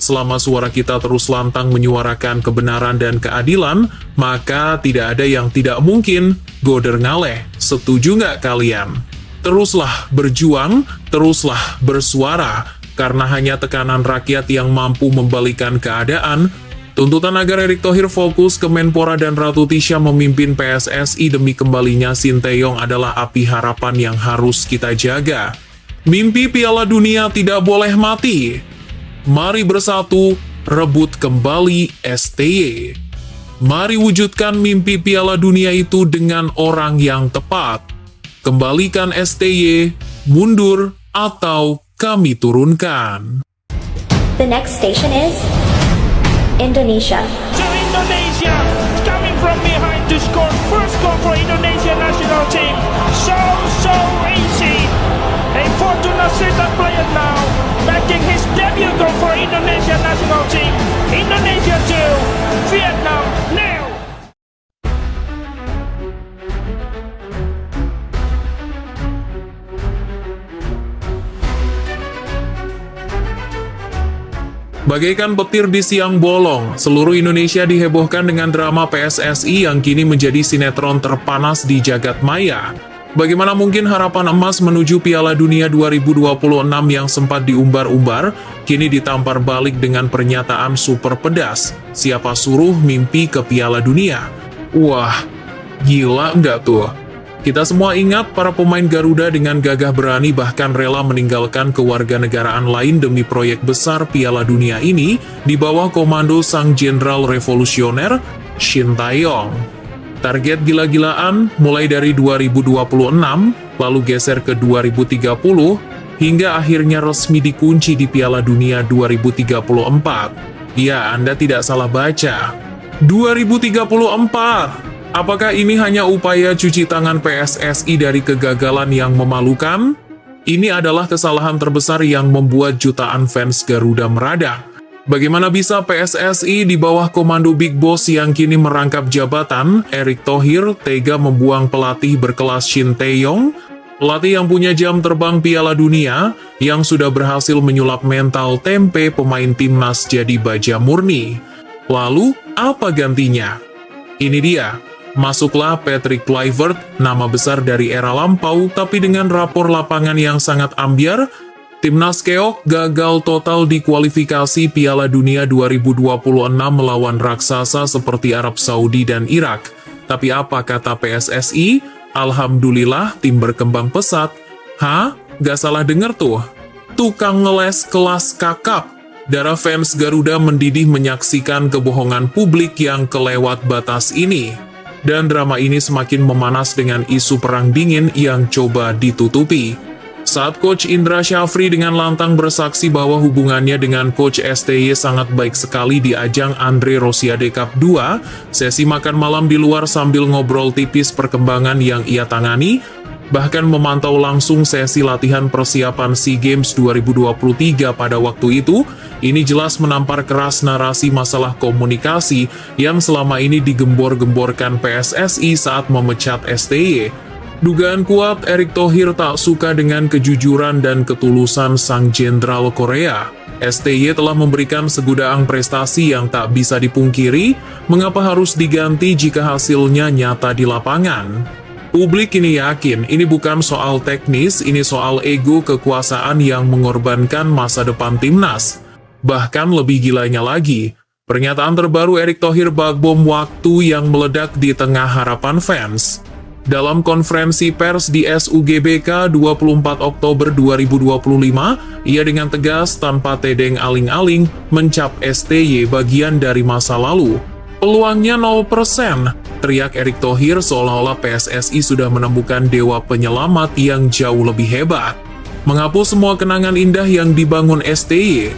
selama suara kita terus lantang menyuarakan kebenaran dan keadilan, maka tidak ada yang tidak mungkin. Goder ngaleh, setuju nggak kalian? Teruslah berjuang, teruslah bersuara, karena hanya tekanan rakyat yang mampu membalikan keadaan. Tuntutan agar Erick Thohir fokus ke Menpora dan Ratu Tisha memimpin PSSI demi kembalinya Sinteyong adalah api harapan yang harus kita jaga. Mimpi Piala Dunia tidak boleh mati. Mari bersatu, rebut kembali STY. Mari wujudkan mimpi Piala Dunia itu dengan orang yang tepat. Kembalikan STY, mundur, atau kami turunkan. The next station is Indonesia. To Indonesia, coming from behind to score first goal for Indonesia national team. So easy. A Fortuna Sittard player now, making his debut goal for Indonesia national team. Indonesia 2, Vietnam 0. Bagaikan petir di siang bolong, seluruh Indonesia dihebohkan dengan drama PSSI yang kini menjadi sinetron terpanas di jagat maya. Bagaimana mungkin harapan emas menuju Piala Dunia 2026 yang sempat diumbar-umbar, kini ditampar balik dengan pernyataan super pedas. Siapa suruh mimpi ke Piala Dunia? Wah, gila nggak tuh? Kita semua ingat para pemain Garuda dengan gagah berani bahkan rela meninggalkan kewarganegaraan lain demi proyek besar Piala Dunia ini di bawah komando sang jenderal revolusioner, Shin Tae-yong. Target gila-gilaan mulai dari 2026, lalu geser ke 2030, hingga akhirnya resmi dikunci di Piala Dunia 2034. Ya, Anda tidak salah baca. 2034! Apakah ini hanya upaya cuci tangan PSSI dari kegagalan yang memalukan? Ini adalah kesalahan terbesar yang membuat jutaan fans Garuda meradang. Bagaimana bisa PSSI di bawah komando Big Boss yang kini merangkap jabatan, Erick Thohir tega membuang pelatih berkelas Shin Tae-yong, pelatih yang punya jam terbang Piala Dunia, yang sudah berhasil menyulap mental tempe pemain timnas jadi baja murni. Lalu, apa gantinya? Ini dia, masuklah Patrick Kluivert, nama besar dari era lampau, tapi dengan rapor lapangan yang sangat ambyar. Timnas Keok gagal total di kualifikasi Piala Dunia 2026 melawan raksasa seperti Arab Saudi dan Irak. Tapi apa kata PSSI? Alhamdulillah tim berkembang pesat. Hah? Gak salah denger tuh. Tukang ngeles kelas kakap. Darah fans Garuda mendidih menyaksikan kebohongan publik yang kelewat batas ini. Dan drama ini semakin memanas dengan isu perang dingin yang coba ditutupi. Saat Coach Indra Syafri dengan lantang bersaksi bahwa hubungannya dengan Coach STY sangat baik sekali di ajang Andre Rosiade Cup 2, sesi makan malam di luar sambil ngobrol tipis perkembangan yang ia tangani, bahkan memantau langsung sesi latihan persiapan SEA Games 2023 pada waktu itu, ini jelas menampar keras narasi masalah komunikasi yang selama ini digembor-gemborkan PSSI saat memecat STY. Dugaan kuat Erick Thohir tak suka dengan kejujuran dan ketulusan sang jenderal Korea. STY telah memberikan segudang prestasi yang tak bisa dipungkiri, mengapa harus diganti jika hasilnya nyata di lapangan? Publik ini yakin ini bukan soal teknis, ini soal ego kekuasaan yang mengorbankan masa depan timnas. Bahkan lebih gilanya lagi, pernyataan terbaru Erick Thohir bak bom waktu yang meledak di tengah harapan fans. Dalam konferensi pers di SUGBK 24 Oktober 2025, ia dengan tegas tanpa tedeng aling-aling mencap STY bagian dari masa lalu. Peluangnya 0%, teriak Erick Thohir seolah-olah PSSI sudah menemukan dewa penyelamat yang jauh lebih hebat. Menghapus semua kenangan indah yang dibangun STY.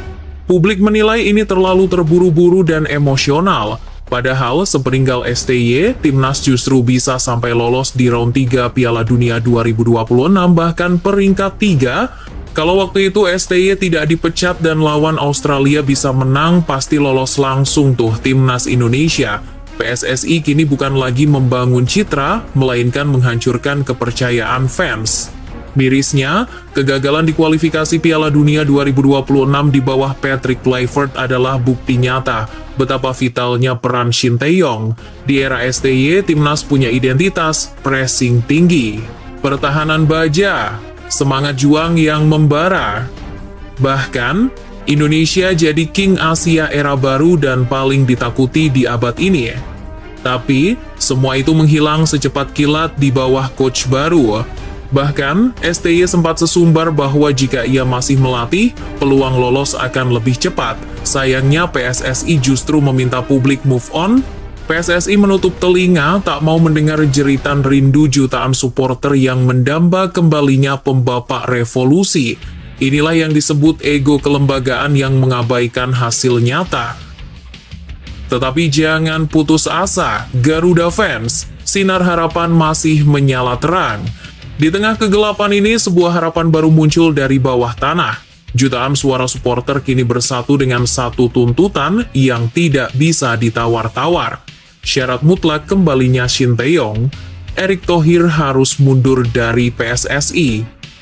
Publik menilai ini terlalu terburu-buru dan emosional. Padahal sepeninggal STY, timnas justru bisa sampai lolos di round 3 Piala Dunia 2026 bahkan peringkat 3. Kalau waktu itu STY tidak dipecat dan lawan Australia bisa menang, pasti lolos langsung tuh timnas Indonesia. PSSI kini bukan lagi membangun citra, melainkan menghancurkan kepercayaan fans. Mirisnya, kegagalan di kualifikasi Piala Dunia 2026 di bawah Patrick Kluivert adalah bukti nyata betapa vitalnya peran Shin Tae-yong. Di era STY, timnas punya identitas, pressing tinggi, pertahanan baja, semangat juang yang membara. Bahkan, Indonesia jadi King Asia era baru dan paling ditakuti di abad ini. Tapi, semua itu menghilang secepat kilat di bawah coach baru. Bahkan, STY sempat sesumbar bahwa jika ia masih melatih, peluang lolos akan lebih cepat. Sayangnya PSSI justru meminta publik move on. PSSI menutup telinga, tak mau mendengar jeritan rindu jutaan supporter yang mendamba kembalinya pembapak revolusi. Inilah yang disebut ego kelembagaan yang mengabaikan hasil nyata. Tetapi jangan putus asa, Garuda fans, sinar harapan masih menyala terang. Di tengah kegelapan ini, sebuah harapan baru muncul dari bawah tanah. Jutaan suara supporter kini bersatu dengan satu tuntutan yang tidak bisa ditawar-tawar. Syarat mutlak kembalinya Shin Tae-yong, Erick Thohir harus mundur dari PSSI.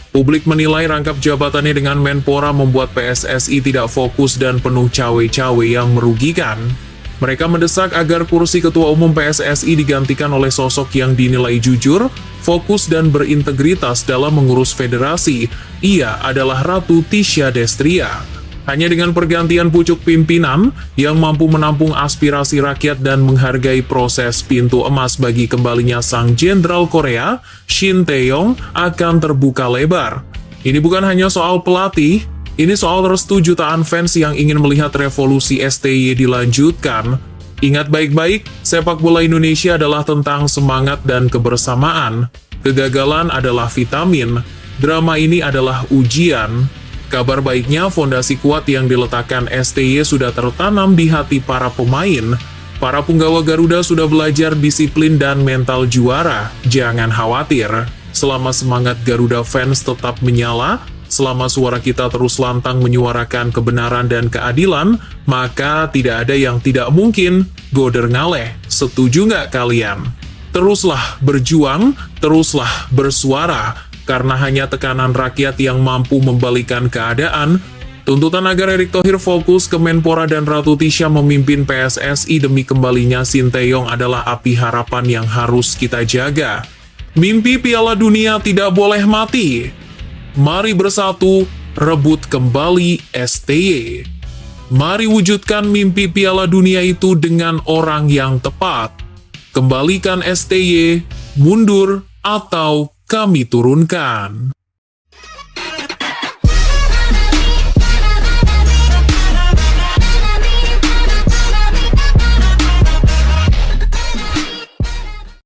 Publik menilai rangkap jabatannya dengan Menpora membuat PSSI tidak fokus dan penuh cawe-cawe yang merugikan. Mereka mendesak agar kursi Ketua Umum PSSI digantikan oleh sosok yang dinilai jujur, fokus dan berintegritas dalam mengurus federasi. Ia adalah Ratu Tisha Destria. Hanya dengan pergantian pucuk pimpinan yang mampu menampung aspirasi rakyat dan menghargai proses pintu emas bagi kembalinya sang jenderal Korea, Shin Tae-yong, akan terbuka lebar. Ini bukan hanya soal pelatih, ini soal restu jutaan fans yang ingin melihat revolusi STY dilanjutkan. Ingat baik-baik, sepak bola Indonesia adalah tentang semangat dan kebersamaan. Kegagalan adalah vitamin, drama ini adalah ujian. Kabar baiknya, fondasi kuat yang diletakkan STY sudah tertanam di hati para pemain. Para punggawa Garuda sudah belajar disiplin dan mental juara. Jangan khawatir, selama semangat Garuda fans tetap menyala, selama suara kita terus lantang menyuarakan kebenaran dan keadilan, maka tidak ada yang tidak mungkin. Goder ngaleh, setuju nggak kalian? Teruslah berjuang, teruslah bersuara, karena hanya tekanan rakyat yang mampu membalikan keadaan. Tuntutan agar Erick Thohir fokus ke Menpora dan Ratu Tisha memimpin PSSI demi kembalinya Shin Tae-yong adalah api harapan yang harus kita jaga. Mimpi Piala Dunia tidak boleh mati. Mari bersatu, rebut kembali STY. Mari wujudkan mimpi Piala Dunia itu dengan orang yang tepat. Kembalikan STY, mundur, atau kami turunkan.